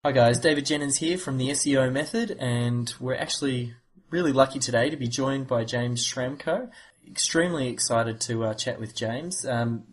Hi guys, David Jennings here from the SEO Method, and we're actually really lucky today to be joined by James Schramko. Extremely excited to chat with James.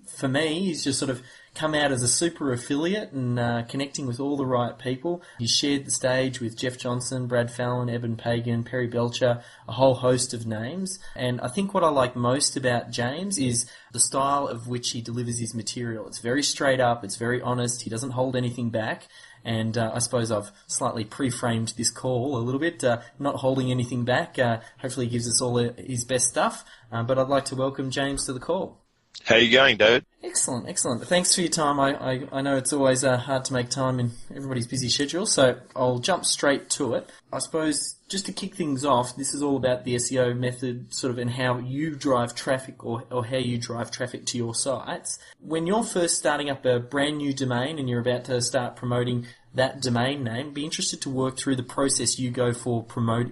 For me, he's just sort of come out as a super affiliate and connecting with all the right people. He's shared the stage with Jeff Johnson, Brad Fallon, Eben Pagan, Perry Belcher, a whole host of names. And I think what I like most about James is the style of which he delivers his material. It's very straight up, it's very honest, he doesn't hold anything back. And I suppose I've slightly pre-framed this call a little bit, not holding anything back. Hopefully he gives us all his best stuff. But I'd like to welcome James to the call. How are you going, David? Excellent, excellent. Thanks for your time. I know it's always hard to make time in everybody's busy schedule, so I'll jump straight to it. I suppose just to kick things off, this is all about the SEO method sort of and how you drive traffic or how you drive traffic to your sites. When you're first starting up a brand new domain and you're about to start promoting that domain name, be interested to work through the process you go for promoting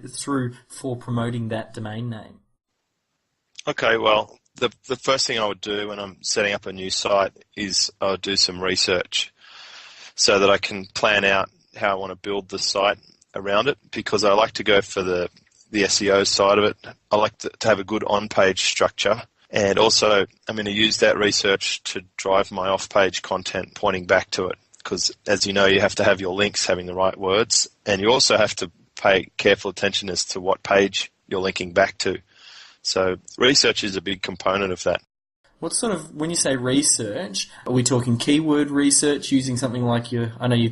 that domain name. Okay, well, the first thing I would do when I'm setting up a new site is I would do some research so that I can plan out how I want to build the site around it, because I like to go for the SEO side of it. I like to have a good on-page structure, and also I'm going to use that research to drive my off-page content pointing back to it, because as you know, you have to have your links having the right words, and you also have to pay careful attention as to what page you're linking back to. So research is a big component of that. What sort of, when you say research, are we talking keyword research using something like I know you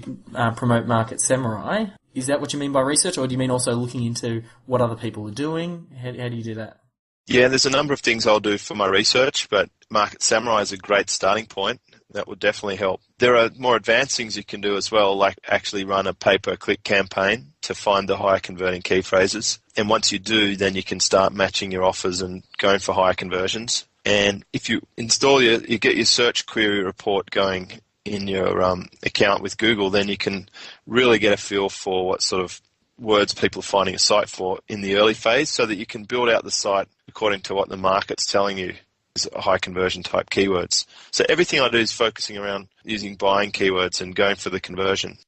promote Market Samurai. Is that what you mean by research, or do you mean also looking into what other people are doing? How do you do that? Yeah, there's a number of things I'll do for my research, but Market Samurai is a great starting point. That would definitely help. There are more advanced things you can do as well, like actually run a pay-per-click campaign to find the higher converting key phrases. And once you do, then you can start matching your offers and going for higher conversions. And if you install you get your search query report going in your account with Google, then you can really get a feel for what sort of words people are finding a site for in the early phase, so that you can build out the site according to what the market's telling you is high conversion type keywords. So everything I do is focusing around using buying keywords and going for the conversion.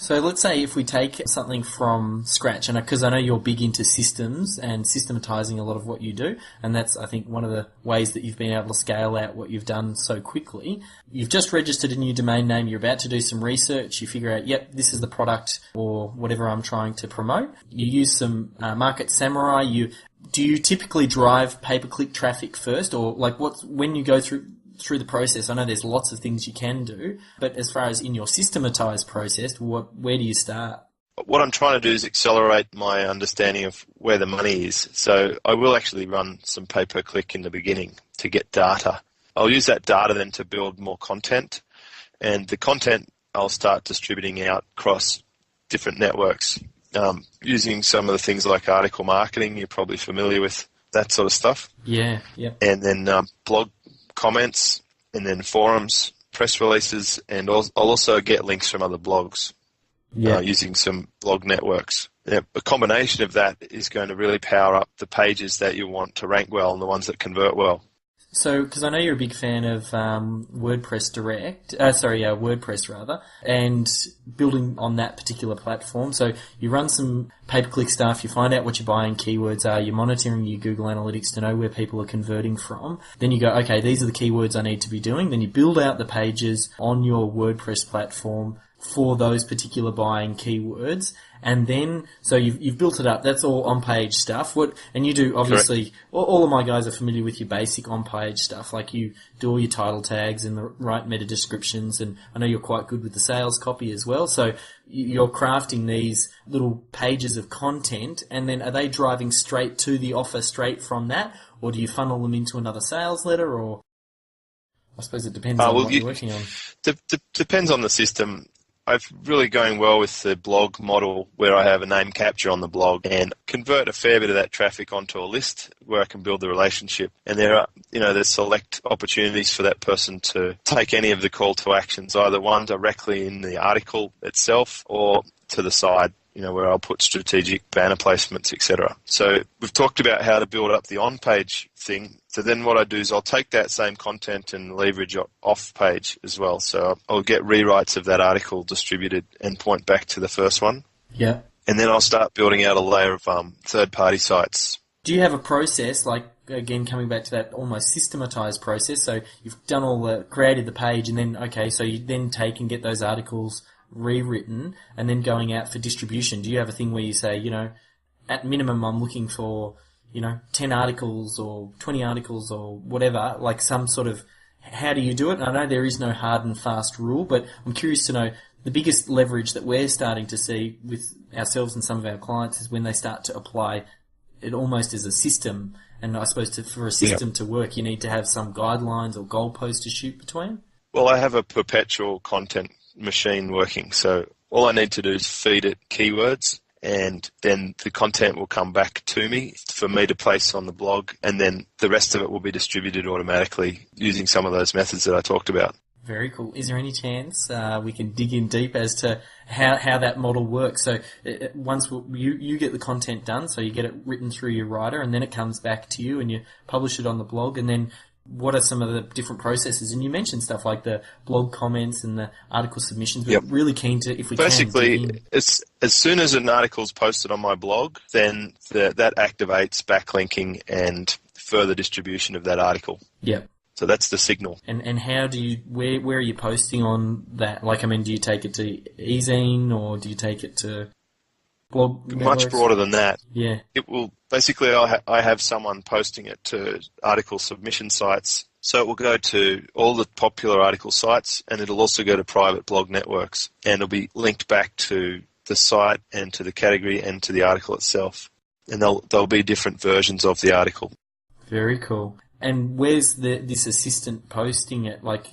So let's say if we take something from scratch, and because I know you're big into systems and systematizing a lot of what you do, and that's, I think, one of the ways that you've been able to scale out what you've done so quickly. You've just registered a new domain name, you're about to do some research, you figure out, yep, this is the product or whatever I'm trying to promote. You use some Market Samurai. Do you typically drive pay-per-click traffic first, or like when you go through the process? I know there's lots of things you can do, but as far as in your systematized process, where do you start? What I'm trying to do is accelerate my understanding of where the money is. So I will actually run some pay-per-click in the beginning to get data. I'll use that data then to build more content, and the content I'll start distributing out across different networks. Using some of the things like article marketing, you're probably familiar with that sort of stuff. Yeah, yeah. And then blog comments, and then forums, press releases, and I'll also get links from other blogs using some blog networks. Yeah, a combination of that is going to really power up the pages that you want to rank well and the ones that convert well. So, because I know you're a big fan of WordPress rather, and building on that particular platform. So you run some pay-per-click stuff, you find out what your buying keywords are, you're monitoring your Google Analytics to know where people are converting from. Then you go, okay, these are the keywords I need to be doing. Then you build out the pages on your WordPress platform for those particular buying keywords. And then, so you've built it up. That's all on-page stuff. And you do, obviously, all of my guys are familiar with your basic on-page stuff. Like you do all your title tags and the right meta descriptions. And I know you're quite good with the sales copy as well. So you're crafting these little pages of content. And then are they driving straight to the offer straight from that? Or do you funnel them into another sales letter? Or I suppose it depends on what you're working on. Depends on the system. I'm really going well with the blog model, where I have a name capture on the blog and convert a fair bit of that traffic onto a list where I can build the relationship. And there are, there's select opportunities for that person to take any of the call to actions, either one directly in the article itself or to the side, where I'll put strategic banner placements, etc. So we've talked about how to build up the on-page thing. So then what I do is I'll take that same content and leverage off-page as well. So I'll get rewrites of that article distributed and point back to the first one. Yeah. And then I'll start building out a layer of third-party sites. Do you have a process, like, again, coming back to that almost systematized process? So you've done created the page, and then, okay, so you then take and get those articles rewritten and then going out for distribution. Do you have a thing where you say, at minimum I'm looking for, 10 articles or 20 articles or whatever, like some sort of, how do you do it? I know there is no hard and fast rule, but I'm curious to know the biggest leverage that we're starting to see with ourselves and some of our clients is when they start to apply it almost as a system. And I suppose for a system to work, you need to have some guidelines or goalposts to shoot between. Well, I have a perpetual content machine working. So all I need to do is feed it keywords, and then the content will come back to me for me to place on the blog, and then the rest of it will be distributed automatically using some of those methods that I talked about. Very cool. Is there any chance we can dig in deep as to how that model works? So once you get the content done, so you get it written through your writer, and then it comes back to you and you publish it on the blog, and then what are some of the different processes? And you mentioned stuff like the blog comments and the article submissions. We're really keen to, if we Basically, can. as soon as an article's posted on my blog, then that activates backlinking and further distribution of that article. Yeah. So that's the signal. And how do you, where are you posting on that? Like, do you take it to eZine or do you take it to blog networks? Much broader than that. Yeah. It will, basically I have someone posting it to article submission sites. So it will go to all the popular article sites, and it'll also go to private blog networks. And it'll be linked back to the site and to the category and to the article itself. And there'll be different versions of the article. Very cool. And where's this assistant posting it? Like,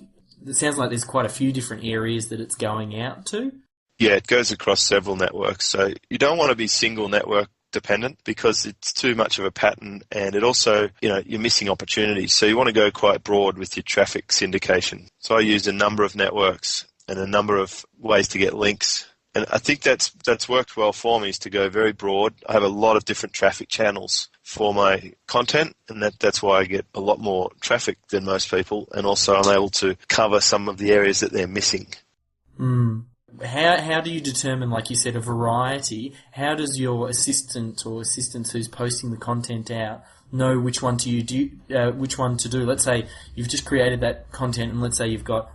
it sounds like there's quite a few different areas that it's going out to. Yeah, it goes across several networks. So you don't want to be single network dependent because it's too much of a pattern, and it also, you're missing opportunities. So you want to go quite broad with your traffic syndication. So I used a number of networks and a number of ways to get links. And I think that's worked well for me, is to go very broad. I have a lot of different traffic channels for my content, and that's why I get a lot more traffic than most people, and also I'm able to cover some of the areas that they're missing. How do you determine, like you said, a variety? How does your assistant or assistants who's posting the content out know which one to do? Let's say you've just created that content, and let's say you've got,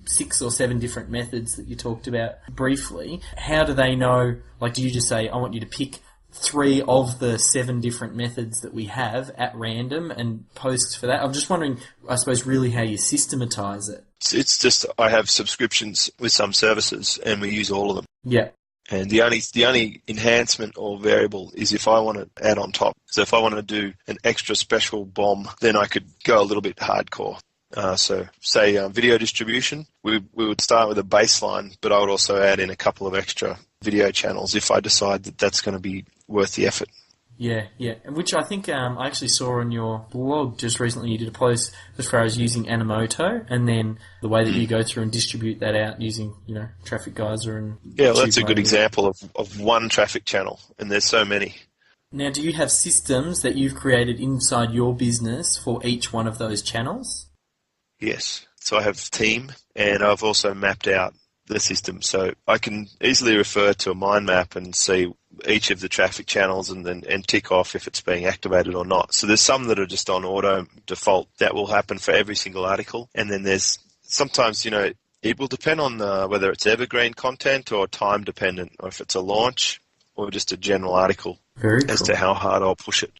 6 or 7 different methods that you talked about briefly. How do they know? Like, do you just say, I want you to pick 3 of the 7 different methods that we have at random and post for that? I'm just wondering, I suppose, really how you systematize it. It's just I have subscriptions with some services, and we use all of them. Yeah. And the only enhancement or variable is if I want to add on top. So if I want to do an extra special bomb, then I could go a little bit hardcore. So say video distribution, we would start with a baseline, but I would also add in a couple of extra video channels if I decide that that's going to be worth the effort. Yeah, which I think I actually saw on your blog just recently. You did a post as far as using Animoto, and then the way that you go through and distribute that out using, Traffic Geyser and... Yeah, well, that's a good example of one traffic channel, and there's so many. Now, do you have systems that you've created inside your business for each one of those channels? Yes. So I have team, and I've also mapped out the system. So I can easily refer to a mind map and see each of the traffic channels and tick off if it's being activated or not. So there's some that are just on auto default. That will happen for every single article. And then there's sometimes, it will depend on whether it's evergreen content or time dependent, or if it's a launch or just a general article. Very cool. As to how hard I'll push it.